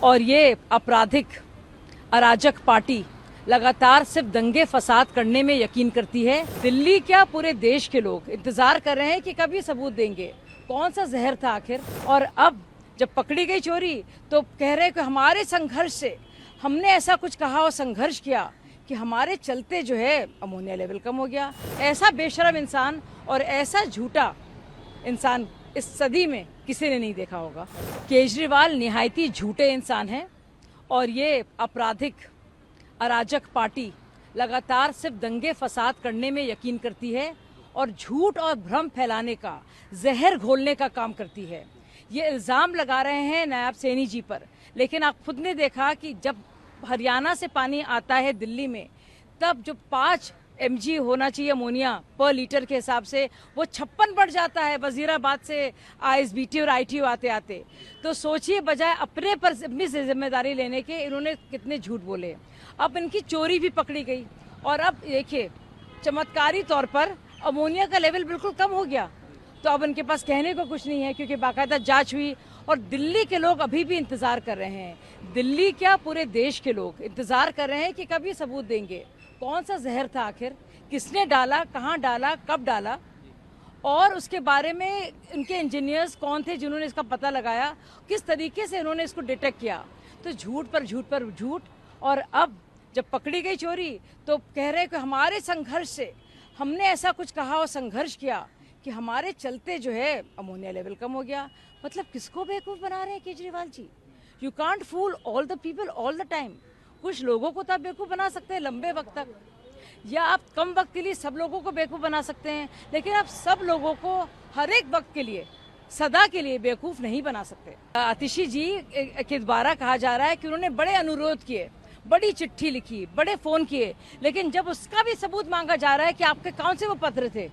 और ये आपराधिक अराजक पार्टी लगातार सिर्फ दंगे फसाद करने में यकीन करती है। दिल्ली क्या पूरे देश के लोग इंतजार कर रहे हैं कि कब ये सबूत देंगे, कौन सा जहर था आखिर। और अब जब पकड़ी गई चोरी तो कह रहे हैं कि हमारे संघर्ष से हमने ऐसा कुछ कहा और संघर्ष किया कि हमारे चलते जो है अमोनिया लेवल कम हो गया। ऐसा बेशरम इंसान और ऐसा झूठा इंसान इस सदी में किसी ने नहीं देखा होगा। केजरीवाल निहायती झूठे इंसान हैं और ये आपराधिक अराजक पार्टी लगातार सिर्फ दंगे फसाद करने में यकीन करती है और झूठ और भ्रम फैलाने का, जहर घोलने का काम करती है। ये इल्ज़ाम लगा रहे हैं नायब सैनी जी पर, लेकिन आप खुद ने देखा कि जब हरियाणा से पानी आता है दिल्ली में, तब जो 5 mg होना चाहिए अमोनिया पर लीटर के हिसाब से वो 56 बढ़ जाता है वजीराबाद से ISBT और ITO आते आते। तो सोचिए, बजाय अपने पर अपनी जिम्मेदारी लेने के इन्होंने कितने झूठ बोले। अब इनकी चोरी भी पकड़ी गई और अब देखिए चमत्कारी तौर पर अमोनिया का लेवल बिल्कुल कम हो गया। तो अब इनके पास कहने को कुछ नहीं है क्योंकि बाकायदा जांच हुई और दिल्ली के लोग अभी भी इंतजार कर रहे हैं। दिल्ली क्या पूरे देश के लोग इंतजार कर रहे हैं कि कब ये सबूत देंगे, कौन सा जहर था आखिर, किसने डाला, कहाँ डाला, कब डाला, और उसके बारे में इनके इंजीनियर्स कौन थे जिन्होंने इसका पता लगाया, किस तरीके से इन्होंने इसको डिटेक्ट किया। तो झूठ पर झूठ पर झूठ। और अब जब पकड़ी गई चोरी तो कह रहे हैं कि हमारे संघर्ष से हमने ऐसा कुछ कहा और संघर्ष किया कि हमारे चलते जो है अमोनिया लेवल कम हो गया। मतलब किसको बेवकूफ़ बना रहे हैं Kejriwal ji? You can't fool all the people all the time. कुछ लोगों को तो आप बेवकूफ़ बना सकते हैं लंबे वक्त तक, या आप कम वक्त के लिए सब लोगों को बेवकूफ़ बना सकते हैं, लेकिन आप सब लोगों को हर एक वक्त के लिए, सदा के लिए बेवकूफ़ नहीं बना सकते। आतिशी जी के द्वारा कहा जा रहा है कि उन्होंने बड़े अनुरोध किए, बड़ी चिट्ठी लिखी, बड़े फ़ोन किए, लेकिन जब उसका भी सबूत मांगा जा रहा है कि आपके कौन से वो पत्र थे,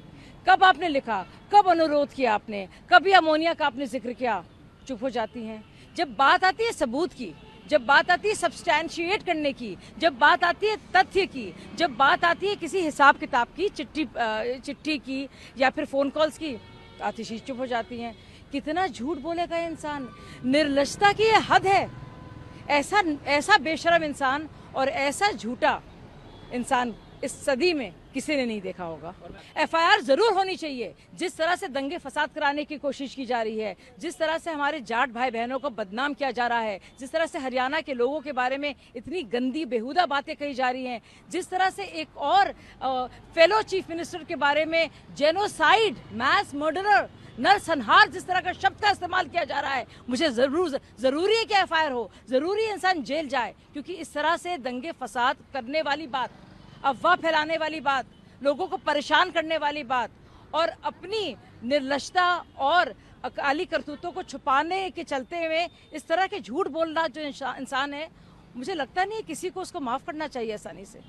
कब आपने लिखा, कब अनुरोध किया आपने, कभी अमोनिया का आपने जिक्र किया, चुप हो जाती हैं। जब बात आती है सबूत की, जब बात आती है सब्सटैंशिएट करने की, जब बात आती है तथ्य की, जब बात आती है किसी हिसाब किताब की, चिट्ठी की या फिर फ़ोन कॉल्स की, आतिशी चुप हो जाती हैं। कितना झूठ बोलेगा ये इंसान, निर्लजता की ये हद है। ऐसा बेशरम इंसान और ऐसा झूठा इंसान इस सदी में किसी ने नहीं देखा होगा। FIR जरूर होनी चाहिए। जिस तरह से दंगे फसाद कराने की कोशिश की जा रही है, जिस तरह से हमारे जाट भाई बहनों को बदनाम किया जा रहा है, जिस तरह से हरियाणा के लोगों के बारे में इतनी गंदी बेहुदा बातें कही जा रही हैं, जिस तरह से एक और फेलो चीफ मिनिस्टर के बारे में जेनोसाइड, मैस मर्डरर, नरसंहार जिस तरह का शब्द का इस्तेमाल किया जा रहा है, मुझे जरूरी है कि FIR हो, जरूरी है इंसान जेल जाए। क्योंकि इस तरह से दंगे फसाद करने वाली बात, अफवाह फैलाने वाली बात, लोगों को परेशान करने वाली बात और अपनी निर्लजता और अकाली करतूतों को छुपाने के चलते हुए इस तरह के झूठ बोलना जो इंसान है, मुझे लगता नहीं किसी को उसको माफ़ करना चाहिए आसानी से।